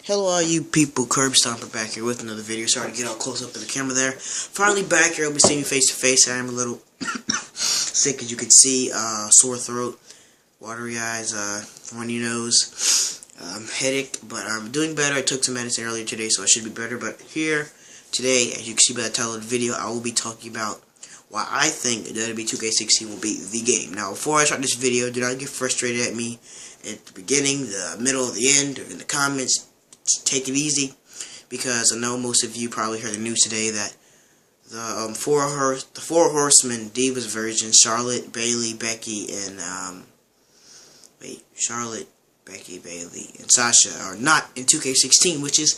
Hello all you people, Curb Stomper back here with another video. Sorry to get all close up to the camera there. Finally back here, I'll be seeing you face to face. I am a little sick, as you can see. Sore throat, watery eyes, runny nose, headache, but I'm doing better. I took some medicine earlier today, so I should be better. But here, today, as you can see by the title of the video, I will be talking about why I think WWE2K16 will be the game. Now, before I start this video, do not get frustrated at me at the beginning, the middle, the end, or in the comments. Take it easy, because I know most of you probably heard the news today that the Four Horsemen Divas version, Charlotte, Bayley, Becky, and Charlotte, Becky, Bayley, and Sasha are not in 2K16, which is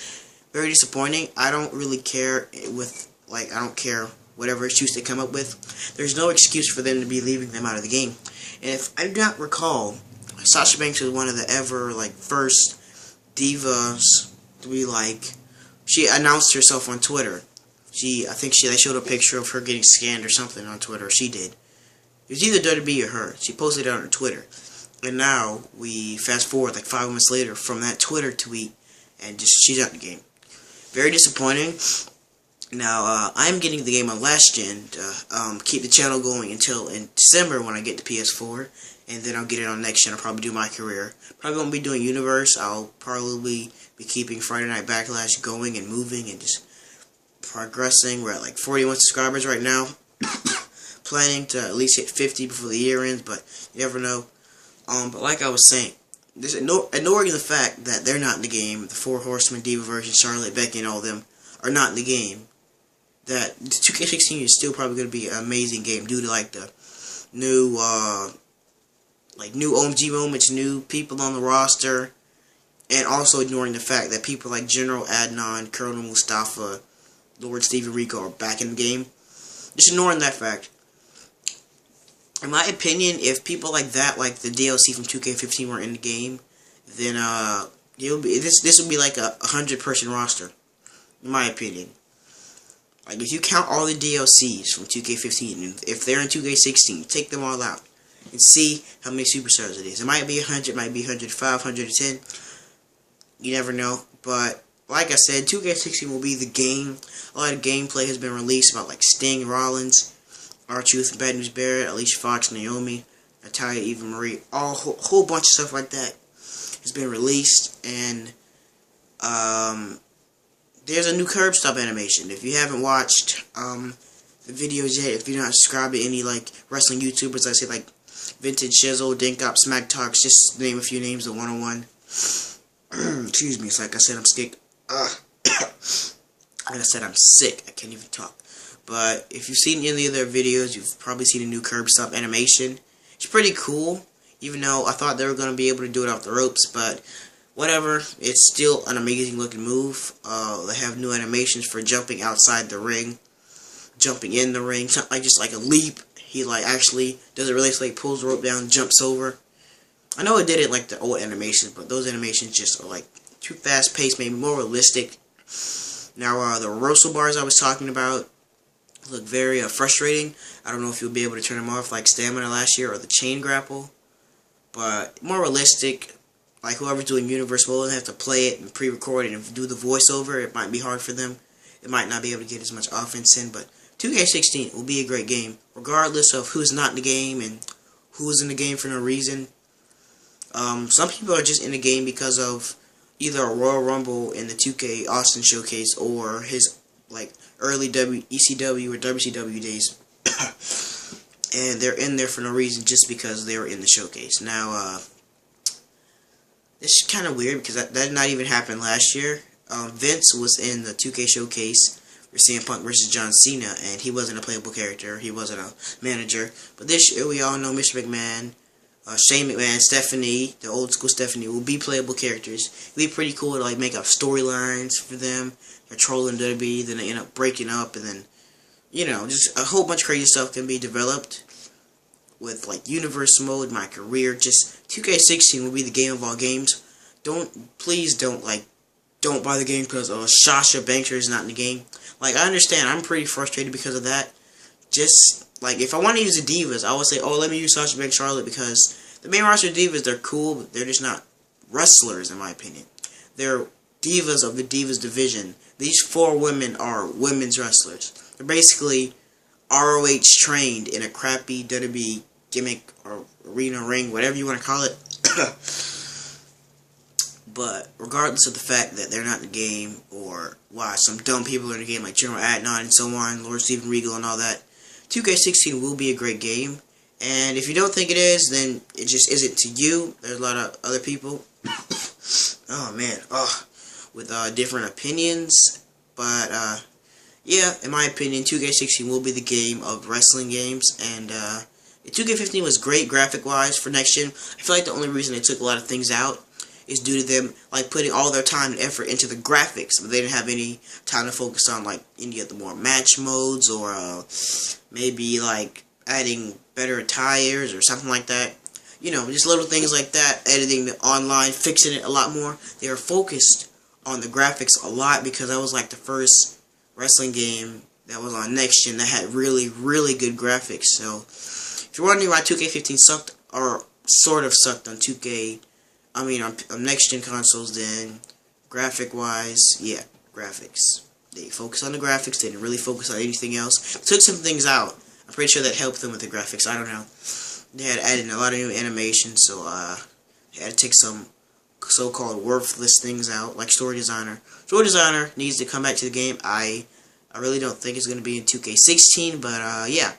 very disappointing. I don't really care I don't care whatever excuse they come up with. There's no excuse for them to be leaving them out of the game. And if I do not recall, Sasha Banks was one of the first divas to be she announced herself on Twitter. I think they showed a picture of her getting scanned or something on Twitter. She did. It was either WWE or her. She posted it on her Twitter. And now we fast forward 5 months later from that Twitter tweet, and she's out of the game. Very disappointing. Now I'm getting the game on last gen to keep the channel going until in December when I get the PS4. And then I'll get it on next gen. I'll probably do my career. Probably won't be doing Universe. I'll probably be keeping Friday Night Backlash going and moving and just progressing. We're at 41 subscribers right now. Planning to at least hit 50 before the year ends, but you never know. But like I was saying, ignoring the fact that they're not in the game, the Four Horsemen Diva version, Charlotte, Becky, and all of them are not in the game, that 2K16 is still probably going to be an amazing game due to the new new OMG moments, new people on the roster, and also ignoring the fact that people like General Adnan, Colonel Mustafa, Lord Steven Rico are back in the game. Just ignoring that fact. In my opinion, if people like that, like the DLC from 2K15 were in the game, then this would be like a 100-person roster. In my opinion. If you count all the DLCs from 2K15, and if they're in 2K16, take them all out and see how many superstars it is. It might be 100, might be 105, 110. You never know. But like I said, 2K16 will be the game. A lot of gameplay has been released about Sting, Rollins, R-Truth, Bad News Barrett, Alicia Fox, Naomi, Natalya, Eva Marie, a whole bunch of stuff like that has been released. And there's a new curb stop animation. If you haven't watched the videos yet, if you're not subscribed to any wrestling YouTubers, I say Vintage Shizzle, Dinkop, Smack Talks, just to name a few names of 101. Excuse me, it's like I said, I'm sick. Like I said, I'm sick. I can't even talk. But if you've seen any of their videos, you've probably seen a new curb stop animation. It's pretty cool, even though I thought they were going to be able to do it off the ropes, but whatever. It's still an amazing looking move. They have new animations for jumping outside the ring, jumping in the ring, just like a leap. He actually does it really, pulls the rope down, jumps over. I know it did it the old animations, but those animations just are too fast paced, maybe more realistic. Now the reversal bars I was talking about look very frustrating. I don't know if you'll be able to turn them off like Stamina last year or the chain grapple, but more realistic. Whoever's doing Universe will have to play it and pre-record it and do the voiceover. It might be hard for them. It might not be able to get as much offense in, but 2K16 will be a great game, regardless of who's not in the game and who's in the game for no reason. Some people are just in the game because of either a Royal Rumble in the 2K Austin showcase or his early ECW or WCW days, and they're in there for no reason just because they were in the showcase. Now, it's kind of weird because that did not even happen last year. Vince was in the 2K showcase for CM Punk versus John Cena, and he wasn't a playable character. He wasn't a manager. But this year, we all know Mr. McMahon, Shane McMahon, Stephanie, the old school Stephanie, will be playable characters. It'll be pretty cool to make up storylines for them. They're trolling WWE, then they end up breaking up, and then, just a whole bunch of crazy stuff can be developed with Universe mode, my career. Just 2K16 will be the game of all games. Please don't buy the game because Sasha Banks is not in the game. I understand, I'm pretty frustrated because of that. Just if I want to use the divas, I would say, let me use Sasha Banks, Charlotte, because the main roster divas, they're cool, but they're just not wrestlers in my opinion. They're divas of the Divas division. These 4 women are women's wrestlers. They're basically ROH trained in a crappy WWE gimmick or arena ring, whatever you want to call it. But regardless of the fact that they're not in the game, or why some dumb people are in the game like General Adnan and so on, Lord Steven Regal and all that, 2K16 will be a great game. And if you don't think it is, then it just isn't to you. There's a lot of other people, oh man, with different opinions. But yeah, in my opinion, 2K16 will be the game of wrestling games. And 2K15 was great graphic-wise for next gen. I feel like the only reason they took a lot of things out is due to them like putting all their time and effort into the graphics, but they didn't have any time to focus on like any of the more match modes, or maybe like adding better attires or something like that. You know, just little things like that, editing the online, fixing it a lot more. They were focused on the graphics a lot because that was like the first wrestling game that was on next gen that had really, really good graphics. So if you're wondering why 2K15 sucked, or sort of sucked on on next gen consoles, then graphic wise, yeah, graphics. They focused on the graphics, they didn't really focus on anything else. Took some things out. I'm pretty sure that helped them with the graphics, I don't know. They had added a lot of new animations, so they had to take some so-called worthless things out, like Story Designer. Story Designer needs to come back to the game. I really don't think it's going to be in 2K16, but yeah.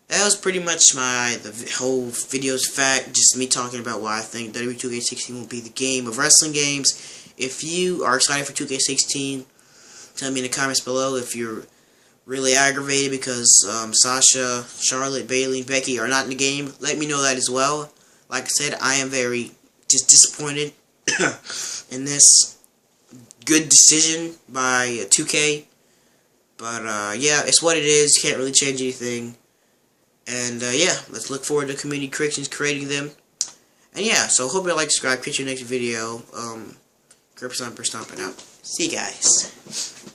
That was pretty much the whole video's fact, just me talking about why I think WWE2K16 will be the game of wrestling games. If you are excited for 2K16, tell me in the comments below. If you're really aggravated because Sasha, Charlotte, Bayley, and Becky are not in the game, let me know that as well. Like I said, I am very just disappointed in this good decision by 2K. But yeah, it's what it is. Can't really change anything. And yeah, let's look forward to community creations creating them. And yeah, so hope you like, subscribe, catch you next video. Stomping out. See you guys.